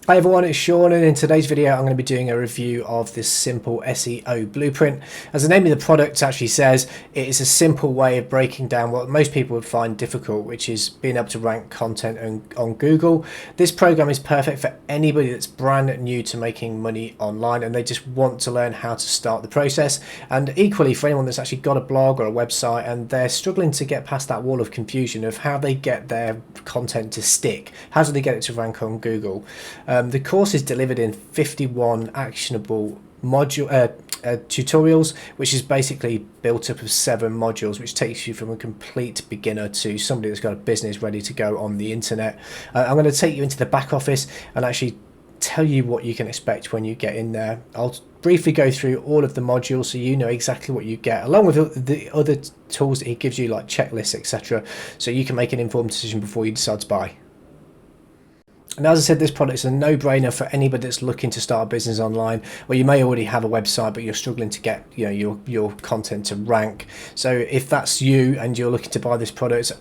Hi everyone, it's Sean, and in today's video I'm going to be doing a review of this Simple SEO Blueprint. As the name of the product actually says, it is a simple way of breaking down what most people would find difficult, which is being able to rank content on Google. This program is perfect for anybody that's brand new to making money online and they just want to learn how to start the process, and equally for anyone that's actually got a blog or a website and they're struggling to get past that wall of confusion of how they get their content to stick. How do they get it to rank on Google? The course is delivered in 51 actionable tutorials, which is basically built up of 7 modules, which takes you from a complete beginner to somebody that's got a business ready to go on the internet. I'm going to take you into the back office and actually tell you what you can expect when you get in there. I'll briefly go through all of the modules so you know exactly what you get, along with the other tools that he gives you like checklists, etc., so you can make an informed decision before you decide to buy. And as I said, this product is a no-brainer for anybody that's looking to start a business online, where you may already have a website but you're struggling to get your content to rank. So if that's you and you're looking to buy this product,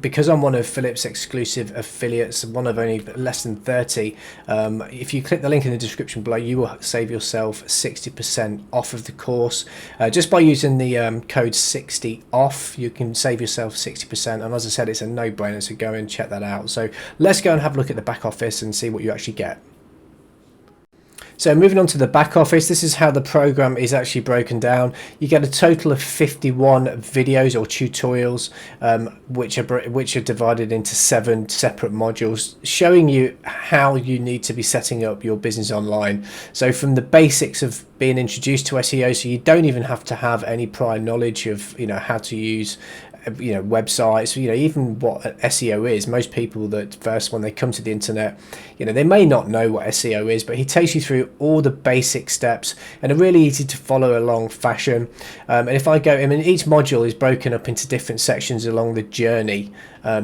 because I'm one of Philip's exclusive affiliates, one of only less than 30, if you click the link in the description below, you will save yourself 60% off of the course. Just by using the code 60OFF, you can save yourself 60%. And as I said, it's a no-brainer, so go and check that out. So let's go and have a look at the back office and see what you actually get. So moving on to the back office, this is how the program is actually broken down. You get a total of 51 videos or tutorials, which are divided into 7 separate modules, showing you how you need to be setting up your business online. So from the basics of being introduced to SEO, so you don't even have to have any prior knowledge of how to use websites, even what SEO is. Most people that first, when they come to the internet, they may not know what SEO is, but he takes you through all the basic steps in a really easy to follow along fashion. And if I go, each module is broken up into different sections along the journey,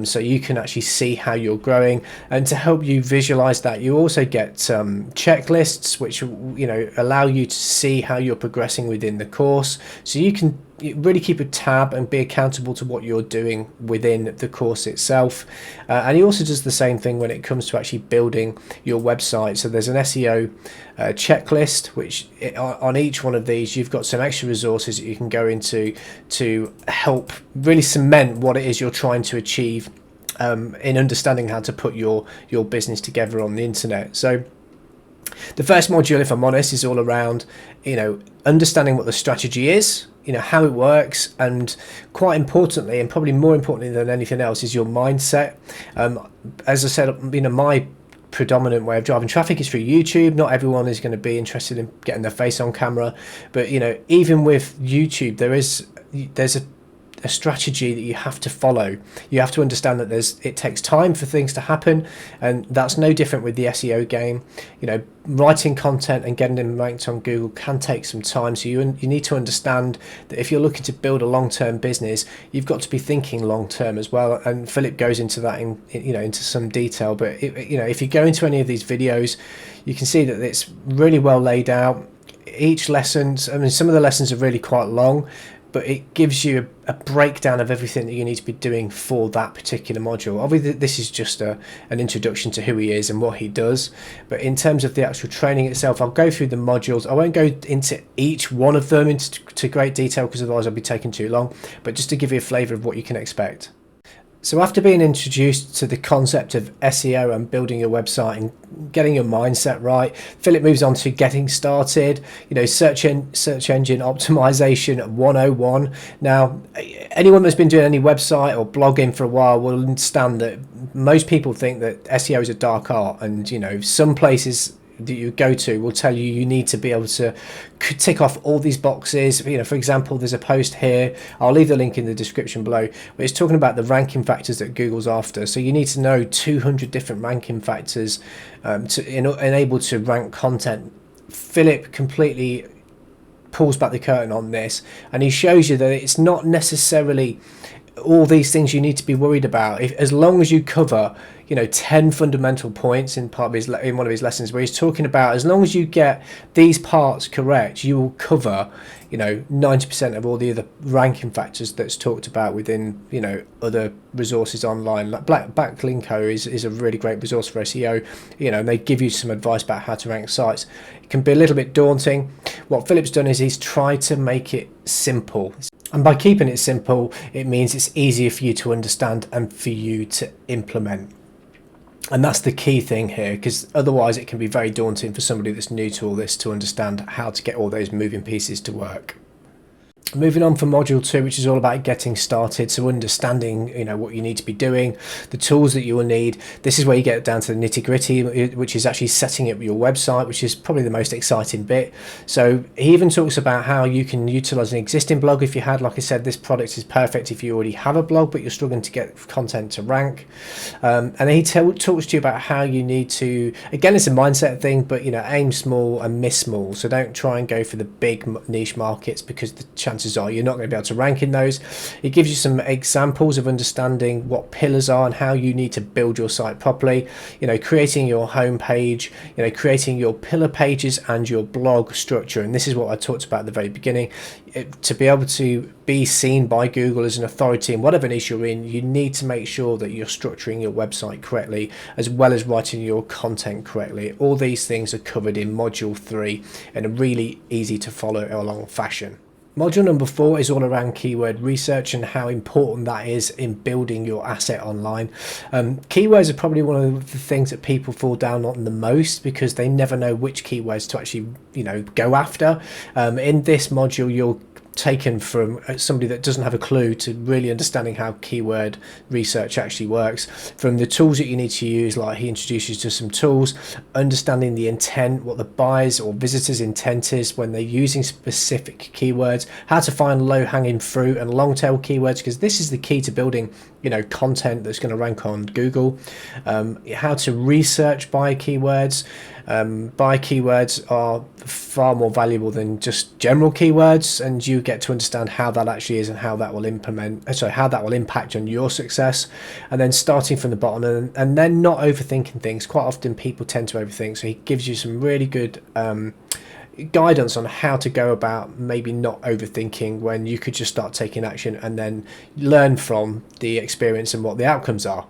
so you can actually see how you're growing. And to help you visualize that, you also get checklists, which allow you to see how you're progressing within the course, so you can really keep a tab and be accountable to what you're doing within the course itself. And he also does the same thing when it comes to actually building your website. So there's an SEO checklist, which on each one of these you've got some extra resources that you can go into to help really cement what it is you're trying to achieve in understanding how to put your business together on the internet. So the first module, if I'm honest, is all around understanding what the strategy is, how it works, and quite importantly, and probably more importantly than anything else, is your mindset. As I said, my predominant way of driving traffic is through YouTube. Not everyone is going to be interested in getting their face on camera, but even with YouTube, there's a strategy that you have to follow. You have to understand that it takes time for things to happen, and that's no different with the SEO game. Writing content and getting them ranked on Google can take some time, so you need to understand that if you're looking to build a long-term business, you've got to be thinking long-term as well. And Philip goes into that into some detail, but if you go into any of these videos, you can see that it's really well laid out. Each lesson, some of the lessons are really quite long, but it gives you a breakdown of everything that you need to be doing for that particular module. Obviously, this is just an introduction to who he is and what he does. But in terms of the actual training itself, I'll go through the modules. I won't go into each one of them into great detail, because otherwise I'll be taking too long. But just to give you a flavour of what you can expect. So after being introduced to the concept of SEO and building your website and getting your mindset right, Philip moves on to getting started, search engine optimization 101. Now, anyone that's been doing any website or blogging for a while will understand that most people think that SEO is a dark art, and some places that you go to will tell you need to be able to tick off all these boxes. For example, there's a post here, I'll leave the link in the description below, but it's talking about the ranking factors that Google's after. So you need to know 200 different ranking factors to enable to rank content. Philip completely pulls back the curtain on this, and he shows you that it's not necessarily all these things you need to be worried about. As long as you cover 10 fundamental points in one of his lessons, where he's talking about, as long as you get these parts correct, you will cover 90% of all the other ranking factors that's talked about within other resources online. Like Backlink is a really great resource for SEO, and they give you some advice about how to rank sites. It can be a little bit daunting. What Philip's done is he's tried to make it simple. And by keeping it simple, it means it's easier for you to understand and for you to implement. And that's the key thing here, because otherwise it can be very daunting for somebody that's new to all this to understand how to get all those moving pieces to work. Moving on for module 2, which is all about getting started, so understanding what you need to be doing, the tools that you will need. This is where you get down to the nitty-gritty, which is actually setting up your website, which is probably the most exciting bit. So he even talks about how you can utilize an existing blog. If you had, like I said, this product is perfect if you already have a blog but you're struggling to get content to rank. And then he talks to you about how you need to, again, it's a mindset thing, but aim small and miss small. So don't try and go for the big niche markets, because the chances are you're not going to be able to rank in those. It gives you some examples of understanding what pillars are and how you need to build your site properly, creating your home page, creating your pillar pages and your blog structure. And this is what I talked about at the very beginning. To be able to be seen by Google as an authority in whatever niche you're in, you need to make sure that you're structuring your website correctly, as well as writing your content correctly. All these things are covered in module 3 in a really easy to follow along fashion. Module number 4 is all around keyword research and how important that is in building your asset online. Keywords are probably one of the things that people fall down on the most, because they never know which keywords to actually go after. In this module, you'll taken from somebody that doesn't have a clue to really understanding how keyword research actually works, from the tools that you need to use, like he introduces to some tools, understanding the intent, what the buyers or visitors intent is when they're using specific keywords, how to find low-hanging fruit and long-tail keywords, because this is the key to building content that's going to rank on Google, how to research by keywords. Buy keywords are far more valuable than just general keywords, and you get to understand how that actually is and how that will impact on your success. And then starting from the bottom and then not overthinking things. Quite often people tend to overthink, so he gives you some really good guidance on how to go about maybe not overthinking, when you could just start taking action and then learn from the experience and what the outcomes are.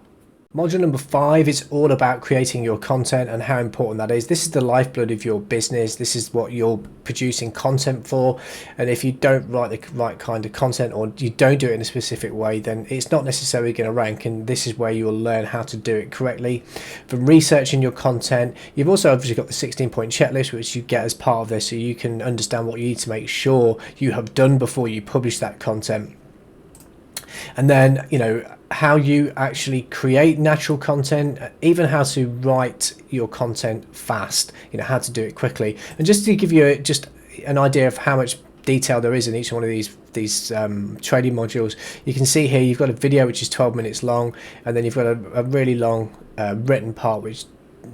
Module number 5 is all about creating your content and how important that is. This is the lifeblood of your business. This is what you're producing content for. And if you don't write the right kind of content, or you don't do it in a specific way, then it's not necessarily going to rank. And this is where you will learn how to do it correctly. From researching your content, you've also obviously got the 16-point checklist, which you get as part of this, so you can understand what you need to make sure you have done before you publish that content. And then how you actually create natural content, even how to write your content fast, how to do it quickly. And just to give you just an idea of how much detail there is in each one of these trading modules, you can see here you've got a video which is 12 minutes long, and then you've got a really long written part which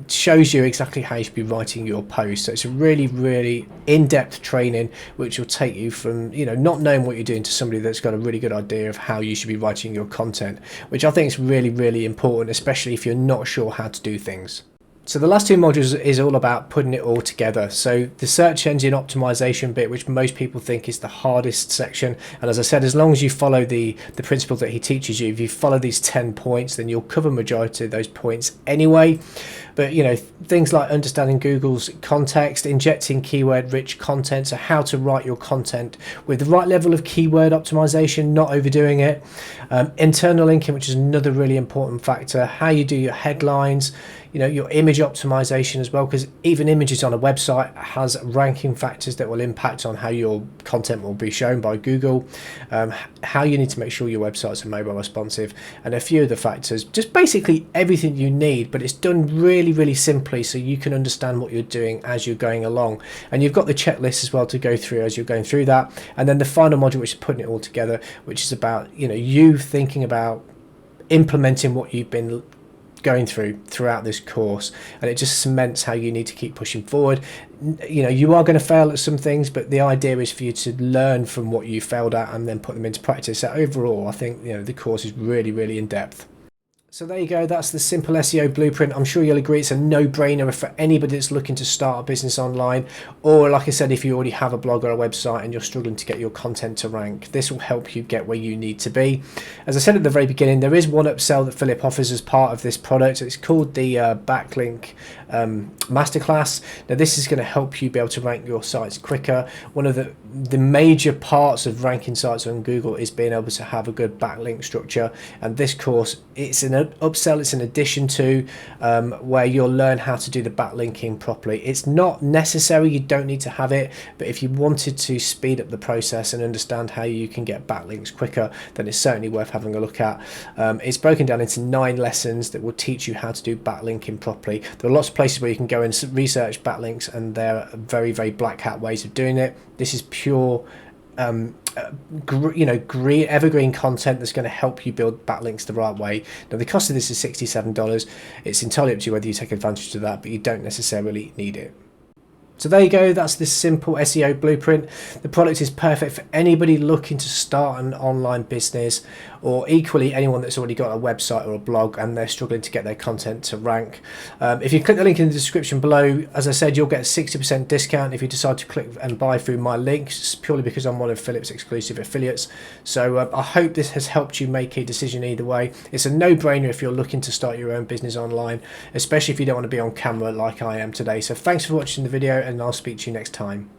shows you exactly how you should be writing your post. So it's a really in-depth training which will take you from not knowing what you're doing to somebody that's got a really good idea of how you should be writing your content, which I think is really important, especially if you're not sure how to do things. So the last 2 modules is all about putting it all together. So the search engine optimization bit, which most people think is the hardest section, and as I said, as long as you follow the principle that he teaches you, if you follow these 10 points, then you'll cover majority of those points anyway. But things like understanding Google's context, injecting keyword rich content, so how to write your content with the right level of keyword optimization, not overdoing it, internal linking, which is another really important factor, how you do your headlines, your image optimization as well, because even images on a website has ranking factors that will impact on how your content will be shown by Google, how you need to make sure your websites are mobile responsive, and a few of the factors, just basically everything you need, but it's done really simply so you can understand what you're doing as you're going along. And you've got the checklist as well to go through as you're going through that. And then the final module, which is putting it all together, which is about you thinking about implementing what you've been going throughout this course, and it just cements how you need to keep pushing forward. You know, you are going to fail at some things, but the idea is for you to learn from what you failed at and then put them into practice. So overall, I think, you know, the course is really, really in depth. So there you go, that's the Simple SEO Blueprint. I'm sure you'll agree it's a no-brainer for anybody that's looking to start a business online, or like I said, if you already have a blog or a website and you're struggling to get your content to rank. This will help you get where you need to be. As I said at the very beginning, there is one upsell that Philip offers as part of this product. It's called the Backlink Masterclass. Now this is going to help you be able to rank your sites quicker. One of the major parts of ranking sites on Google is being able to have a good backlink structure, and this course, it's an upsell, it's an addition to where you'll learn how to do the backlinking properly. It's not necessary, you don't need to have it, but if you wanted to speed up the process and understand how you can get backlinks quicker, then it's certainly worth having a look at. It's broken down into 9 lessons that will teach you how to do backlinking properly. There are lots of places where you can go and research backlinks, and there are very, very black hat ways of doing it. This is pure green evergreen content that's going to help you build backlinks the right way. Now the cost of this is $67. It's entirely up to you whether you take advantage of that, but you don't necessarily need it. So there you go, that's the Simple SEO Blueprint. The product is perfect for anybody looking to start an online business, or equally anyone that's already got a website or a blog and they're struggling to get their content to rank. If you click the link in the description below, as I said, you'll get a 60% discount if you decide to click and buy through my link, purely because I'm one of Philip's exclusive affiliates. So I hope this has helped you make a decision either way. It's a no-brainer if you're looking to start your own business online, especially if you don't want to be on camera like I am today. So thanks for watching the video, and I'll speak to you next time.